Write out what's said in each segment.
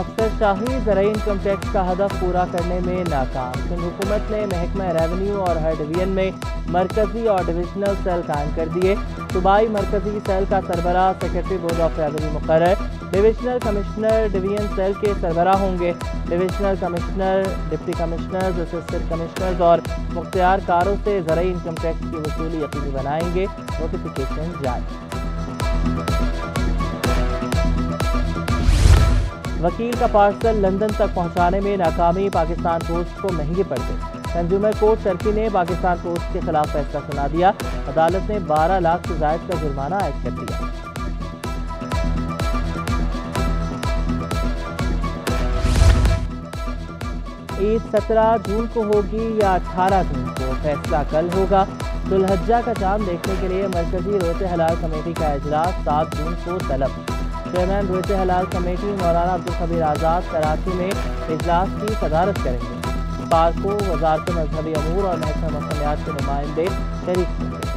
افسر شاہی زرعی income tax کا ہدف پورا کرنے میں ناکام۔ سندھ حکومت نے محکمہ ریونیو اور ہر ڈویژن میں مرکزی اور ڈویژنل سیل قائم کر دیے۔ صوبائی مرکزی سیل کا سربراہ سیکرٹری بورڈ آف ریونیو مقرر۔ ڈویژنل کمشنر ڈویژن سیل کے سربراہ ہوں گے۔ Divisional commissioner, deputy commissioners, assistant commissioners اور مختار کاروں سے زرعی انکم ٹیکس کی وصولی یقینی بنائیں گے۔ نوٹیفیکیشن جاری۔ وکیل کا پارسل لندن تک پہنچانے میں ناکامی، پاکستان پوسٹ کو مہنگے پڑ گئی۔ کنزیومر کورٹ ترکی نے پاکستان پوسٹ کے خلاف فیصلہ سنا دیا۔ عدالت نے 12 لاکھ سے زائد کا جرمانہ عائد کر دیا۔ عید 17 جون کو ہوگی یا 18 جون کو، فیصلہ کل ہوگا۔ ذو الحجہ کا چاند دیکھنے کے لیے مرکزی روزہ حلال کمیٹی کا اجلاس 7 جون کو طلب۔ چیئرمین روزہ حلال کمیٹی مولانا عبدالخبیر آزاد کراچی میں اجلاس کی صدارت کریں گے۔ پارکوں، وزارت مذہبی امور اور محکمہ موسمیات کے نمائندے شریک ہوں گے۔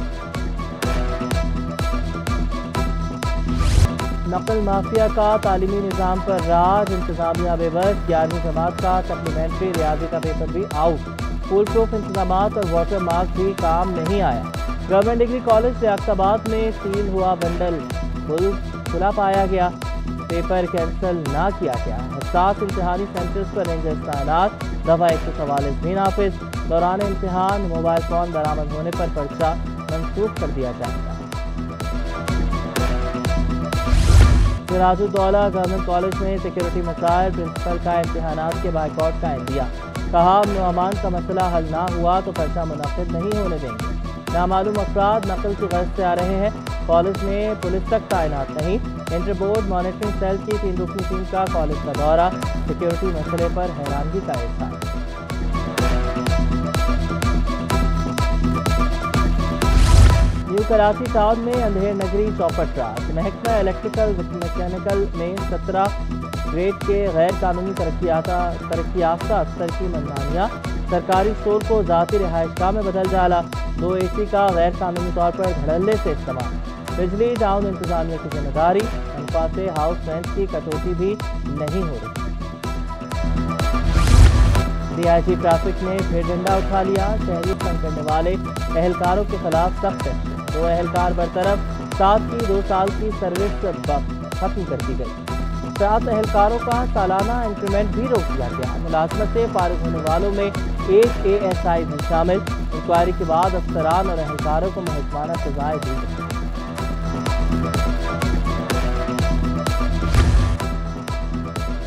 نقل مافیا کا تعلیمی نظام پر راج، انتظامیہ بے بس۔ 11ویں جماعت کا سپلیمنٹری ریاضی کا پیپر بھی آؤٹ۔ فول پروف انتظامات اور واٹر مارک بھی کام نہیں آیا۔ گورنمنٹ ڈگری کالج ریاست آباد میں سیل ہوا بنڈل کھلا پایا گیا، پیپر کینسل نہ کیا گیا۔ حساس امتحانی سینٹرز پر رینجرز تعینات، دفعہ 144 بھی نافذ۔ دوران امتحان موبائل فون برآمد ہونے پر پرچہ منسوخ کر دیا جائے گا۔ سراج الدولہ گورنمنٹ کالج میں سیکیورٹی مسائل، پرنسپل کا امتحانات کے بائیکاٹ کا عندیہ۔ کہا امن و امان کا مسئلہ حل نہ ہوا تو پرچہ منعقد نہیں ہونے دیں گے۔ نامعلوم افراد نقل کی غرض سے آ رہے ہیں، کالج میں پولیس تک تعینات نہیں۔ انٹر بورڈ مانیٹرنگ سیل کی 3 رکنی ٹیم کا کالج کا دورہ، سیکیورٹی مسئلے پر حیرانگی کا اظہار۔ نیو کراچی ٹاؤن میں اندھیر نگری چوپٹ رات۔ محکمہ الیکٹریکل میکینیکل میں 17 گریڈ کے غیر قانونی ترقی یافتہ افسر کی منمانیاں۔ سرکاری اسٹور کو ذاتی رہائش گاہ میں بدل ڈالا۔ 2 اے سی کا غیر قانونی طور پر دھڑلے سے استعمال۔ بجلی ٹاؤن انتظامیہ کی ذمہ داری، تنخواہ سے ہاؤس رینٹ کی کٹوتی بھی نہیں ہو رہی۔ ڈی آئی جی ٹریفک نے پھر ڈنڈا اٹھا لیا۔ شہریت تنگ کرنے والے اہلکاروں کے خلاف سخت ایکشن۔ 2 اہلکار برطرف، 7 کی 2 سال کی سروس ختم کر دی گئی۔ 7 اہلکاروں کا سالانہ انکریمنٹ بھی روک دیا گیا۔ ملازمت سے فارغ ہونے والوں میں 1 ASI بھی شامل۔ انکوائری کے بعد افسران اور اہلکاروں کو محکمانہ سزائیں دی گئی۔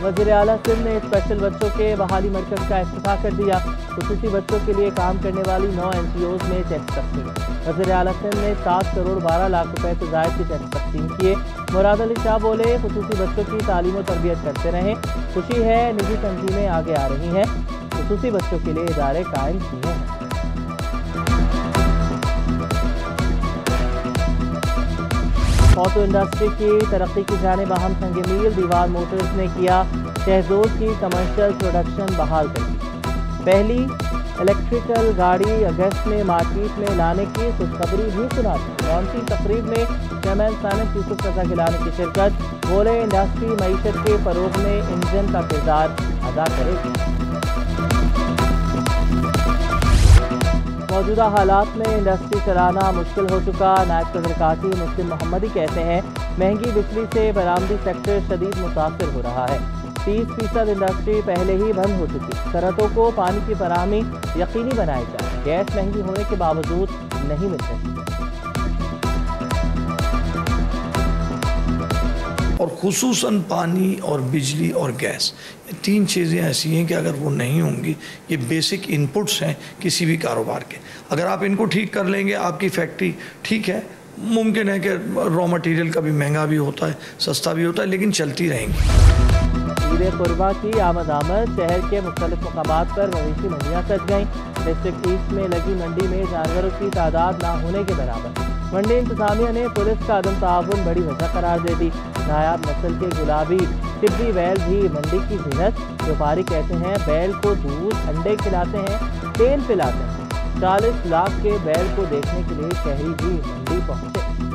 وزیر اعلیٰ سندھ نے اسپیشل بچوں کے بحالی مرکز کا افتتاح کر دیا۔ خصوصی بچوں کے لیے کام کرنے والی 9 NGOز میں چیک تقسیم۔ وزیر اعلیٰ سندھ نے 7 کروڑ 12 لاکھ روپے سے زائد کے چیک تقسیم کیے۔ مراد علی شاہ بولے، خصوصی بچوں کی تعلیم و تربیت کرتے رہیں۔ خوشی ہے نجی تنظیمیں آگے آ رہی ہیں، خصوصی بچوں کے لیے ادارے قائم کیے ہیں۔ آٹو انڈسٹری کی ترقی کی جانب اہم سنگ میل، دیوار موٹرز نے کیا شہزود کی کمرشل پروڈکشن بحال کر دی۔ پہلی الیکٹریکل گاڑی اگست میں مارکیٹ میں لانے کی خوشخبری بھی سنا دی۔ لانچنگ تقریب میں چیئرمین سائنس یوسف رضا گیلانی کی شرکت۔ بولے انڈسٹری معیشت کے فروغ میں انجن کا کردار ادا کرے گی۔ موجودہ حالات میں انڈسٹری چلانا مشکل ہو چکا، نائب صدر کاٹی مسلم محمدی کہتے ہیں۔ مہنگی بجلی سے برآمدی سیکٹر شدید متاثر ہو رہا ہے۔ 30% انڈسٹری پہلے ہی بند ہو چکی۔ صنعتوں کو پانی کی فراہمی یقینی بنائی جائے، گیس مہنگی ہونے کے باوجود نہیں مل رہی۔ اور خصوصاً پانی اور بجلی اور گیس، یہ 3 چیزیں ایسی ہیں کہ اگر وہ نہیں ہوں گی، یہ بیسک انپٹس ہیں کسی بھی کاروبار کے۔ اگر آپ ان کو ٹھیک کر لیں گے، آپ کی فیکٹری ٹھیک ہے، ممکن ہے کہ را مٹیریل کا بھی مہنگا بھی ہوتا ہے، سستا بھی ہوتا ہے، لیکن چلتی رہیں گی۔ عید قربہ کی آمد شہر کے مختلف مقامات پر مویشی منڈیاں سج گئیں۔ ڈسٹرکٹ ایسٹ میں لگی منڈی میں جانوروں کی تعداد نہ ہونے کے برابر۔ منڈی انتظامیہ نے پولیس کا عدم تعاون بڑی وجہ قرار دے دی۔ نایاب نسل کے گلابی طبی بیل بھی منڈی کی زینت۔ ویپاری کہتے ہیں بیل کو دودھ انڈے کھلاتے ہیں، تیل پلاتے ہیں۔ 40 لاکھ کے بیل کو دیکھنے کے لیے شہری بھی منڈی پہنچے۔